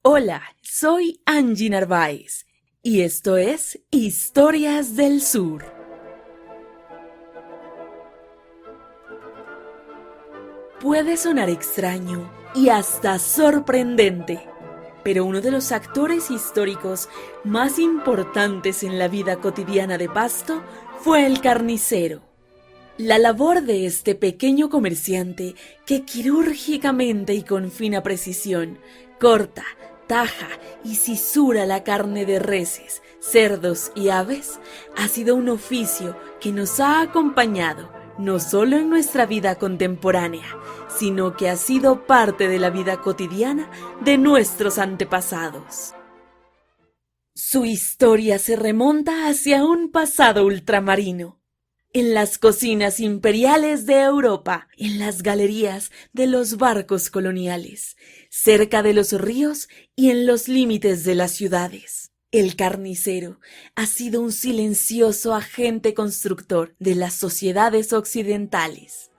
Hola, soy Angie Narváez y esto es Historias del Sur. Puede sonar extraño y hasta sorprendente, pero uno de los actores históricos más importantes en la vida cotidiana de Pasto fue el carnicero. La labor de este pequeño comerciante que quirúrgicamente y con fina precisión corta, taja y cisura la carne de reses, cerdos y aves ha sido un oficio que nos ha acompañado no solo en nuestra vida contemporánea, sino que ha sido parte de la vida cotidiana de nuestros antepasados. Su historia se remonta hacia un pasado ultramarino. En las cocinas imperiales de Europa, en las galerías de los barcos coloniales, cerca de los ríos y en los límites de las ciudades. El carnicero ha sido un silencioso agente constructor de las sociedades occidentales,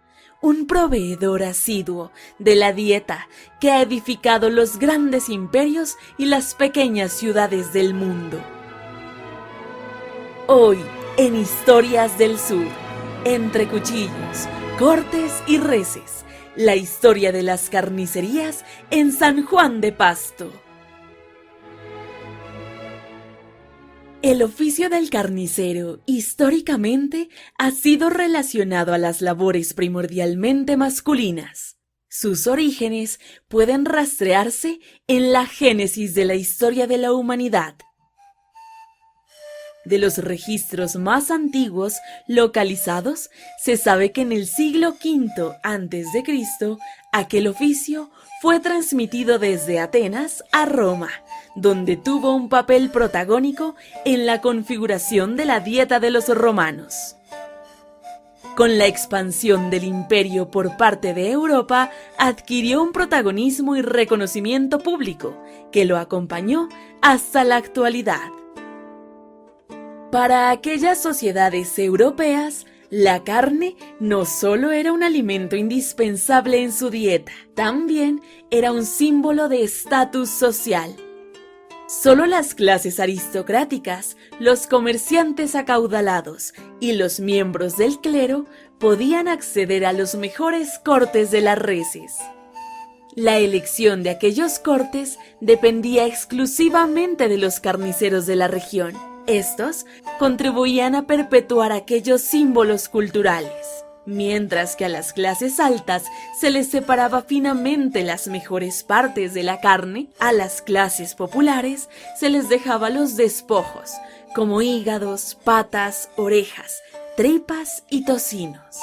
un proveedor asiduo de la dieta que ha edificado los grandes imperios y las pequeñas ciudades del mundo. Hoy, en Historias del Sur, entre cuchillos, cortes y reses, la historia de las carnicerías en San Juan de Pasto. El oficio del carnicero históricamente ha sido relacionado a las labores primordialmente masculinas. Sus orígenes pueden rastrearse en la génesis de la historia de la humanidad. De los registros más antiguos localizados, se sabe que en el siglo V a.C., aquel oficio fue transmitido desde Atenas a Roma, donde tuvo un papel protagónico en la configuración de la dieta de los romanos. Con la expansión del imperio por parte de Europa, adquirió un protagonismo y reconocimiento público que lo acompañó hasta la actualidad. Para aquellas sociedades europeas, la carne no solo era un alimento indispensable en su dieta, también era un símbolo de estatus social. Solo las clases aristocráticas, los comerciantes acaudalados y los miembros del clero podían acceder a los mejores cortes de las reses. La elección de aquellos cortes dependía exclusivamente de los carniceros de la región. Estos contribuían a perpetuar aquellos símbolos culturales, mientras que a las clases altas se les separaba finamente las mejores partes de la carne, a las clases populares se les dejaba los despojos, como hígados, patas, orejas, tripas y tocinos.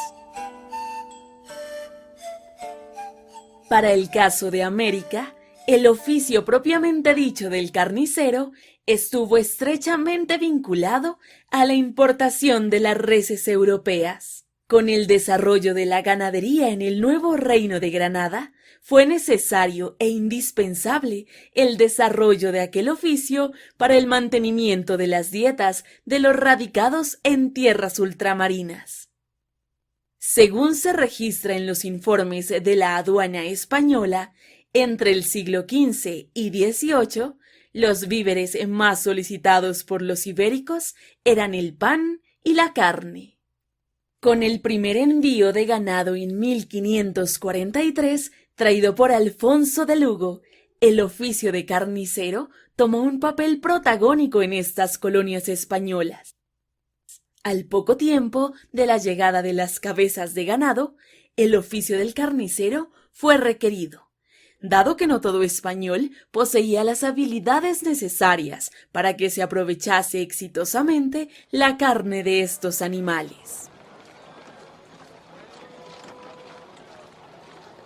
Para el caso de América, el oficio propiamente dicho del carnicero estuvo estrechamente vinculado a la importación de las reses europeas. Con el desarrollo de la ganadería en el nuevo Reino de Granada, fue necesario e indispensable el desarrollo de aquel oficio para el mantenimiento de las dietas de los radicados en tierras ultramarinas. Según se registra en los informes de la aduana española, entre el siglo XV y XVIII, los víveres más solicitados por los ibéricos eran el pan y la carne. Con el primer envío de ganado en 1543, traído por Alfonso de Lugo, el oficio de carnicero tomó un papel protagónico en estas colonias españolas. Al poco tiempo de la llegada de las cabezas de ganado, el oficio del carnicero fue requerido, dado que no todo español poseía las habilidades necesarias para que se aprovechase exitosamente la carne de estos animales.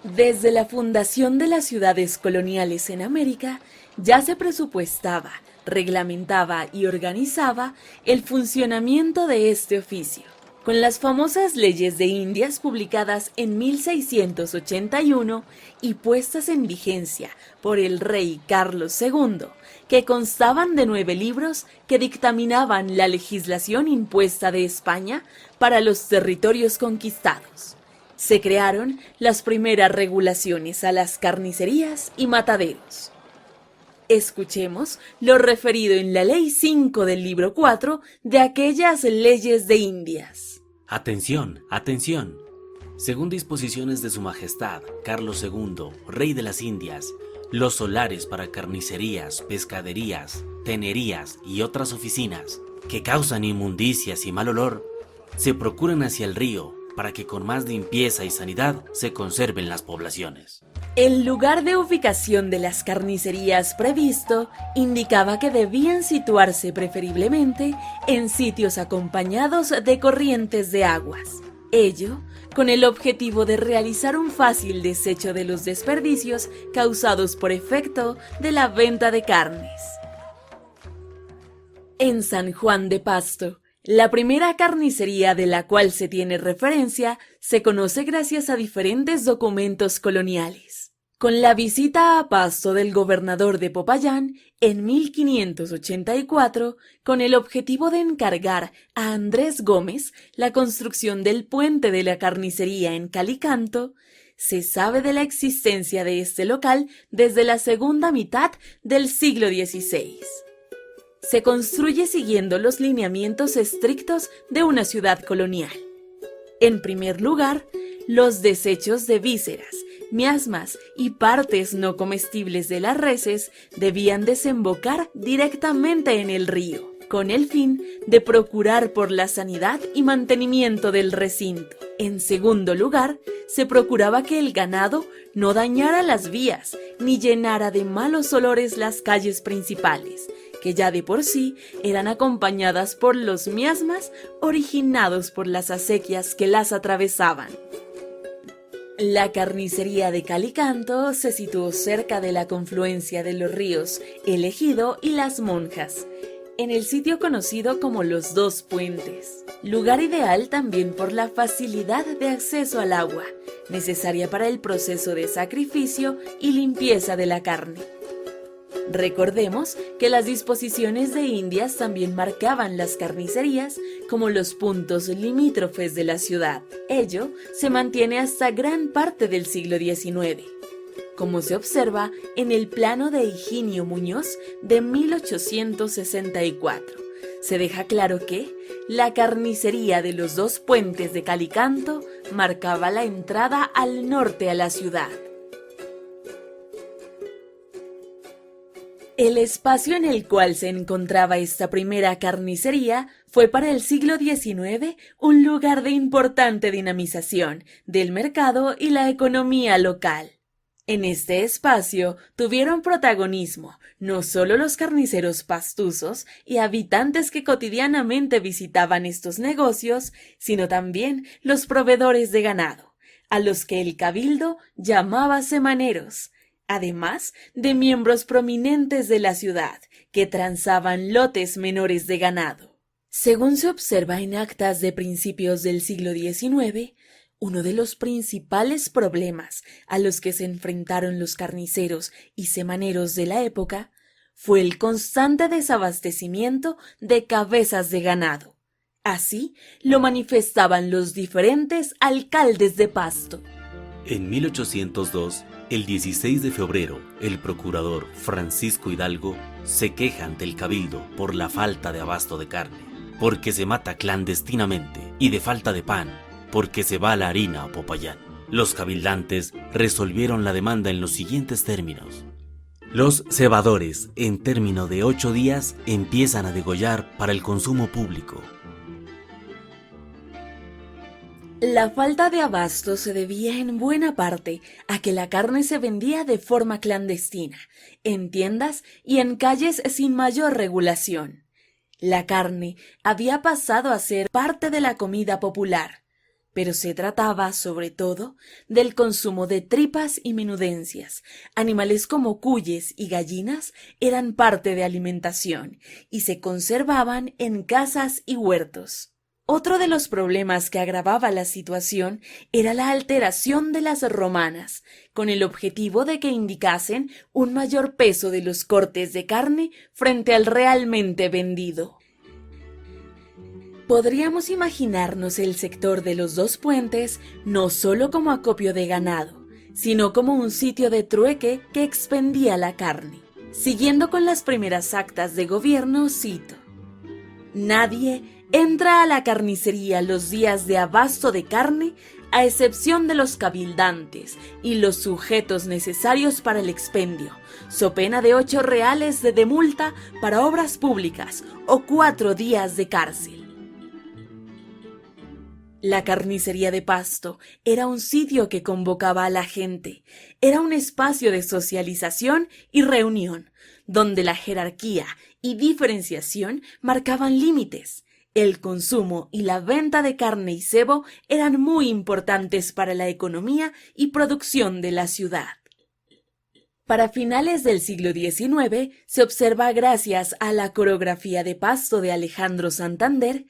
Desde la fundación de las ciudades coloniales en América, ya se presupuestaba, reglamentaba y organizaba el funcionamiento de este oficio. Con las famosas leyes de Indias publicadas en 1681 y puestas en vigencia por el rey Carlos II, que constaban de 9 libros que dictaminaban la legislación impuesta de España para los territorios conquistados. Se crearon las primeras regulaciones a las carnicerías y mataderos. Escuchemos lo referido en la Ley 5 del libro 4 de aquellas leyes de Indias. Atención, atención. Según disposiciones de Su Majestad Carlos II, Rey de las Indias, los solares para carnicerías, pescaderías, tenerías y otras oficinas que causan inmundicias y mal olor, se procuran hacia el río para que con más limpieza y sanidad se conserven las poblaciones. El lugar de ubicación de las carnicerías previsto indicaba que debían situarse preferiblemente en sitios acompañados de corrientes de aguas. Ello con el objetivo de realizar un fácil desecho de los desperdicios causados por efecto de la venta de carnes. En San Juan de Pasto, la primera carnicería de la cual se tiene referencia se conoce gracias a diferentes documentos coloniales. Con la visita a Pasto del gobernador de Popayán en 1584, con el objetivo de encargar a Andrés Gómez la construcción del puente de la carnicería en Calicanto, se sabe de la existencia de este local desde la segunda mitad del siglo XVI. Se construye siguiendo los lineamientos estrictos de una ciudad colonial. En primer lugar, los desechos de vísceras, miasmas y partes no comestibles de las reses debían desembocar directamente en el río, con el fin de procurar por la sanidad y mantenimiento del recinto. En segundo lugar, se procuraba que el ganado no dañara las vías ni llenara de malos olores las calles principales, que ya de por sí eran acompañadas por los miasmas originados por las acequias que las atravesaban. La carnicería de Calicanto se situó cerca de la confluencia de los ríos El Ejido y Las Monjas, en el sitio conocido como Los Dos Puentes, lugar ideal también por la facilidad de acceso al agua, necesaria para el proceso de sacrificio y limpieza de la carne. Recordemos que las disposiciones de Indias también marcaban las carnicerías como los puntos limítrofes de la ciudad. Ello se mantiene hasta gran parte del siglo XIX, como se observa en el plano de Higinio Muñoz de 1864. Se deja claro que la carnicería de Los Dos Puentes de Calicanto marcaba la entrada al norte a la ciudad. El espacio en el cual se encontraba esta primera carnicería fue para el siglo XIX un lugar de importante dinamización del mercado y la economía local. En este espacio tuvieron protagonismo no solo los carniceros pastusos y habitantes que cotidianamente visitaban estos negocios, sino también los proveedores de ganado, a los que el cabildo llamaba semaneros, además de miembros prominentes de la ciudad que transaban lotes menores de ganado. Según se observa en actas de principios del siglo XIX, uno de los principales problemas a los que se enfrentaron los carniceros y semaneros de la época fue el constante desabastecimiento de cabezas de ganado. Así lo manifestaban los diferentes alcaldes de Pasto. En 1802, el 16 de febrero, el procurador Francisco Hidalgo se queja ante el cabildo por la falta de abasto de carne, porque se mata clandestinamente, y de falta de pan, porque se va la harina a Popayán. Los cabildantes resolvieron la demanda en los siguientes términos. Los cebadores, en término de 8 días, empiezan a degollar para el consumo público. La falta de abasto se debía en buena parte a que la carne se vendía de forma clandestina, en tiendas y en calles sin mayor regulación. La carne había pasado a ser parte de la comida popular, pero se trataba, sobre todo, del consumo de tripas y menudencias. Animales como cuyes y gallinas eran parte de alimentación y se conservaban en casas y huertos. Otro de los problemas que agravaba la situación era la alteración de las romanas, con el objetivo de que indicasen un mayor peso de los cortes de carne frente al realmente vendido. Podríamos imaginarnos el sector de Los Dos Puentes no solo como acopio de ganado, sino como un sitio de trueque que expendía la carne. Siguiendo con las primeras actas de gobierno, cito: nadie entra a la carnicería los días de abasto de carne, a excepción de los cabildantes y los sujetos necesarios para el expendio, so pena de 8 reales de multa para obras públicas o 4 días de cárcel. La carnicería de Pasto era un sitio que convocaba a la gente, era un espacio de socialización y reunión, donde la jerarquía y diferenciación marcaban límites. El consumo y la venta de carne y cebo eran muy importantes para la economía y producción de la ciudad. Para finales del siglo XIX se observa, gracias a la coreografía de Pasto de Alejandro Santander,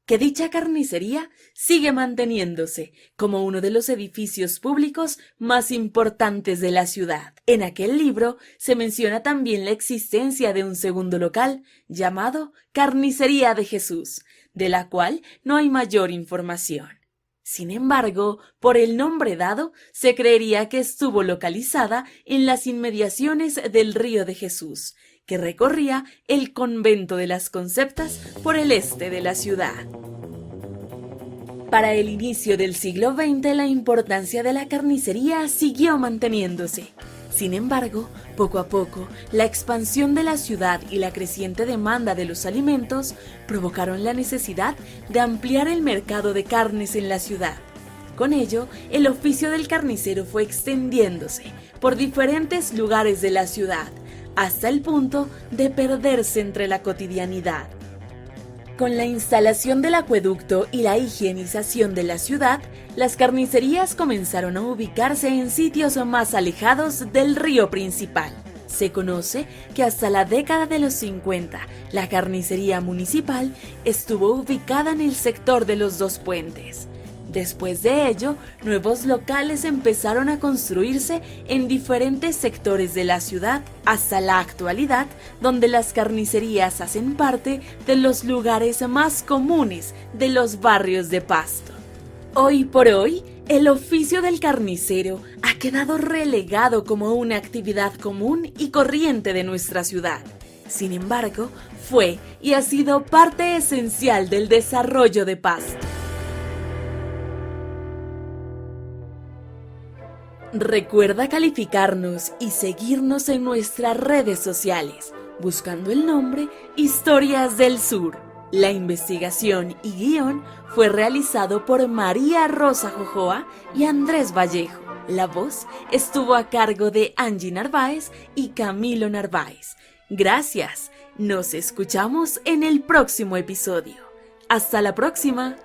que dicha carnicería sigue manteniéndose como uno de los edificios públicos más importantes de la ciudad. En aquel libro se menciona también la existencia de un segundo local llamado Carnicería de Jesús, de la cual no hay mayor información. Sin embargo, por el nombre dado, se creería que estuvo localizada en las inmediaciones del Río de Jesús, que recorría el convento de las Conceptas por el este de la ciudad. Para el inicio del siglo XX, la importancia de la carnicería siguió manteniéndose. Sin embargo, poco a poco, la expansión de la ciudad y la creciente demanda de los alimentos provocaron la necesidad de ampliar el mercado de carnes en la ciudad. Con ello, el oficio del carnicero fue extendiéndose por diferentes lugares de la ciudad, hasta el punto de perderse entre la cotidianidad. Con la instalación del acueducto y la higienización de la ciudad, las carnicerías comenzaron a ubicarse en sitios más alejados del río principal. Se conoce que hasta la década de los 50, la carnicería municipal estuvo ubicada en el sector de los Dos Puentes. Después de ello, nuevos locales empezaron a construirse en diferentes sectores de la ciudad, hasta la actualidad, donde las carnicerías hacen parte de los lugares más comunes de los barrios de Pasto. Hoy por hoy, el oficio del carnicero ha quedado relegado como una actividad común y corriente de nuestra ciudad. Sin embargo, fue y ha sido parte esencial del desarrollo de Pasto. Recuerda calificarnos y seguirnos en nuestras redes sociales, buscando el nombre Historias del Sur. La investigación y guión fue realizado por María Rosa Jojoa y Andrés Vallejo. La voz estuvo a cargo de Angie Narváez y Camilo Narváez. Gracias. Nos escuchamos en el próximo episodio. Hasta la próxima.